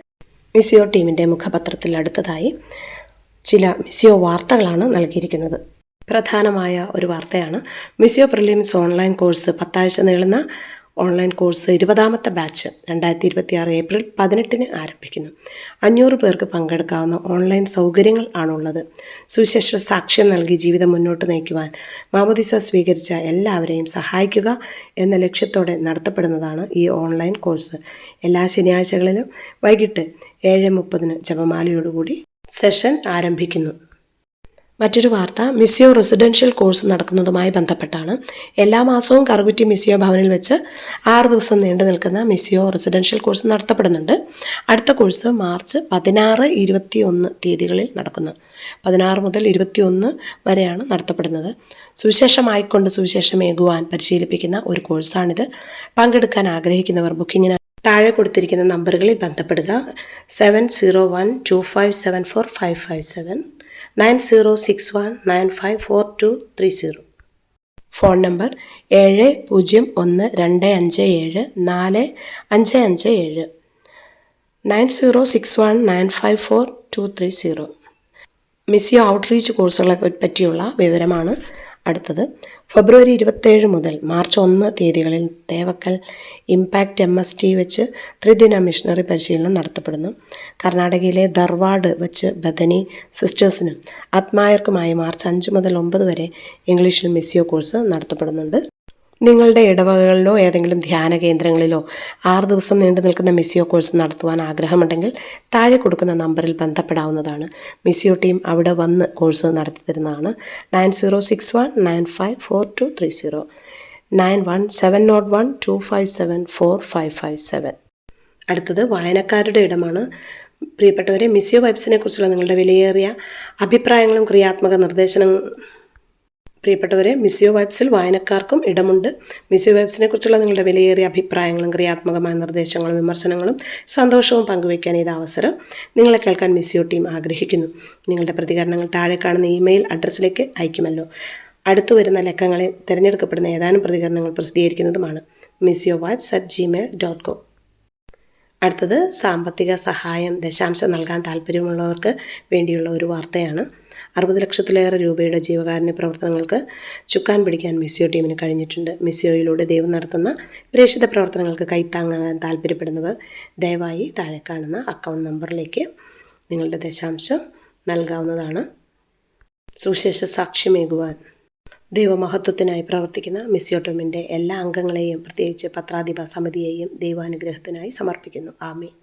മിസിയോ ടീമിൻ്റെ മുഖപത്രത്തിൽ അടുത്തതായി ചില മിസിയോ വാർത്തകളാണ് നൽകിയിരിക്കുന്നത്. പ്രധാനമായ ഒരു വാർത്തയാണ് മിസിയോ പ്രിലിംസ് ഓൺലൈൻ കോഴ്സ് 10 ആഴ്ച നീളുന്ന ഓൺലൈൻ കോഴ്സ് 20ാമത്തെ ബാച്ച് 2026 ഏപ്രിൽ 18 ആരംഭിക്കുന്നു. 500 പേർക്ക് പങ്കെടുക്കാവുന്ന ഓൺലൈൻ സൗകര്യങ്ങൾ ആണുള്ളത്. സുവിശേഷ സാക്ഷ്യം നൽകി ജീവിതം മുന്നോട്ട് നയിക്കുവാൻ മാമോദീസ സ്വീകരിച്ച എല്ലാവരെയും സഹായിക്കുക എന്ന ലക്ഷ്യത്തോടെ നടത്തപ്പെടുന്നതാണ് ഈ ഓൺലൈൻ കോഴ്സ്. എല്ലാ ശനിയാഴ്ചകളിലും വൈകിട്ട് 7:30 ജപമാലയോടുകൂടി സെഷൻ ആരംഭിക്കുന്നു. മറ്റൊരു വാർത്ത മിസിയോ റെസിഡൻഷ്യൽ കോഴ്സ് നടക്കുന്നതുമായി ബന്ധപ്പെട്ടാണ്. എല്ലാ മാസവും കറുകുറ്റി മിസിയോ ഭവനിൽ വെച്ച് 6 ദിവസം നീണ്ടു നിൽക്കുന്ന മിസിയോ റെസിഡൻഷ്യൽ കോഴ്സ് നടത്തപ്പെടുന്നുണ്ട്. അടുത്ത കോഴ്സ് മാർച്ച് 16-21 തീയതികളിൽ നടക്കുന്നു. 16 മുതൽ 21 വരെയാണ് നടത്തപ്പെടുന്നത്. സുവിശേഷമായിക്കൊണ്ട് സുവിശേഷമേകുവാൻ പരിശീലിപ്പിക്കുന്ന ഒരു കോഴ്സാണിത്. പങ്കെടുക്കാൻ ആഗ്രഹിക്കുന്നവർ ബുക്കിങ്ങിന് താഴെ കൊടുത്തിരിക്കുന്ന നമ്പറുകളിൽ ബന്ധപ്പെടുക. 7012574557 9061954230. Phone number 7012574557 9061954230. മിസിയോ ഔട്ട്റീച്ച് കോഴ്സുകളെ പറ്റിയുള്ള വിവരമാണ് അടുത്തത്. ഫെബ്രുവരി 27 മുതൽ മാർച്ച് 1 തീയതികളിൽ തേവക്കൽ ഇമ്പാക്റ്റ് MST വെച്ച് ത്രിദിന മിഷണറി പരിശീലനം നടത്തപ്പെടുന്നു. കർണാടകയിലെ ധർവാഡ് വെച്ച് ബദനി സിസ്റ്റേഴ്സിനും ആത്മായർക്കുമായി മാർച്ച് 5 മുതൽ 9 വരെ ഇംഗ്ലീഷിൽ മിസിയോ കോഴ്സ് നടത്തപ്പെടുന്നുണ്ട്. നിങ്ങളുടെ ഇടവകകളിലോ ഏതെങ്കിലും ധ്യാന കേന്ദ്രങ്ങളിലോ 6 ദിവസം നീണ്ടു നിൽക്കുന്ന മിസിയോ കോഴ്സ് നടത്തുവാൻ ആഗ്രഹമുണ്ടെങ്കിൽ താഴെ കൊടുക്കുന്ന നമ്പറിൽ ബന്ധപ്പെടാവുന്നതാണ്. മിസിയോ ടീം അവിടെ വന്ന് കോഴ്സ് നടത്തി തരുന്നതാണ്. 9061954230 917012574557. അടുത്തത് വായനക്കാരുടെ ഇടമാണ്. പ്രിയപ്പെട്ടവരെ, മിസ്സിയോ വൈബ്സിനെ കുറിച്ചുള്ള നിങ്ങളുടെ വിലയേറിയ അഭിപ്രായങ്ങളും ക്രിയാത്മക മിസ്സിയോ വൈബ്സിൽ വായനക്കാർക്കും ഇടമുണ്ട്. മിസ്സിയോ വൈബ്സിനെ കുറിച്ചുള്ള നിങ്ങളുടെ വിലയേറിയ അഭിപ്രായങ്ങളും ക്രിയാത്മകമായ നിർദ്ദേശങ്ങളും വിമർശനങ്ങളും സന്തോഷവും പങ്കുവയ്ക്കാൻ ഇത് അവസരം. നിങ്ങളെ കേൾക്കാൻ മിസ്സിയോ ടീം ആഗ്രഹിക്കുന്നു. നിങ്ങളുടെ പ്രതികരണങ്ങൾ താഴെ കാണുന്ന ഇമെയിൽ അഡ്രസ്സിലേക്ക് അയക്കുമല്ലോ. അടുത്തു വരുന്ന ലക്കങ്ങളിൽ തിരഞ്ഞെടുക്കപ്പെടുന്ന ഏതാനും പ്രതികരണങ്ങൾ പ്രസിദ്ധീകരിക്കുന്നതുമാണ്. missyourvibes@gmail.com. അടുത്തത് സാമ്പത്തിക സഹായം ദശാംശം നൽകാൻ താല്പര്യമുള്ളവർക്ക് വേണ്ടിയുള്ള ഒരു വാർത്തയാണ്. 60 ലക്ഷത്തിലേറെ രൂപയുടെ ജീവകാരുണ്യ പ്രവർത്തനങ്ങൾക്ക് ചുക്കാൻ പിടിക്കാൻ മിസ്സിയോ ടീമിന് കഴിഞ്ഞിട്ടുണ്ട്. മിസ്സിയോയിലൂടെ ദൈവം നടത്തുന്ന പ്രേക്ഷിത പ്രവർത്തനങ്ങൾക്ക് കൈത്താങ്ങാകാൻ താല്പര്യപ്പെടുന്നവർ ദയവായി താഴെ കാണുന്ന അക്കൗണ്ട് നമ്പറിലേക്ക് നിങ്ങളുടെ ദശാംശം നൽകാവുന്നതാണ്. സുവിശേഷ സാക്ഷ്യമേകുവാൻ ദൈവമഹത്വത്തിനായി പ്രവർത്തിക്കുന്ന മിസ്സിയോ ടീമിൻ്റെ എല്ലാ അംഗങ്ങളെയും, പ്രത്യേകിച്ച് പത്രാധിപ സമിതിയെയും ദൈവാനുഗ്രഹത്തിനായി സമർപ്പിക്കുന്നു. ആമേൻ.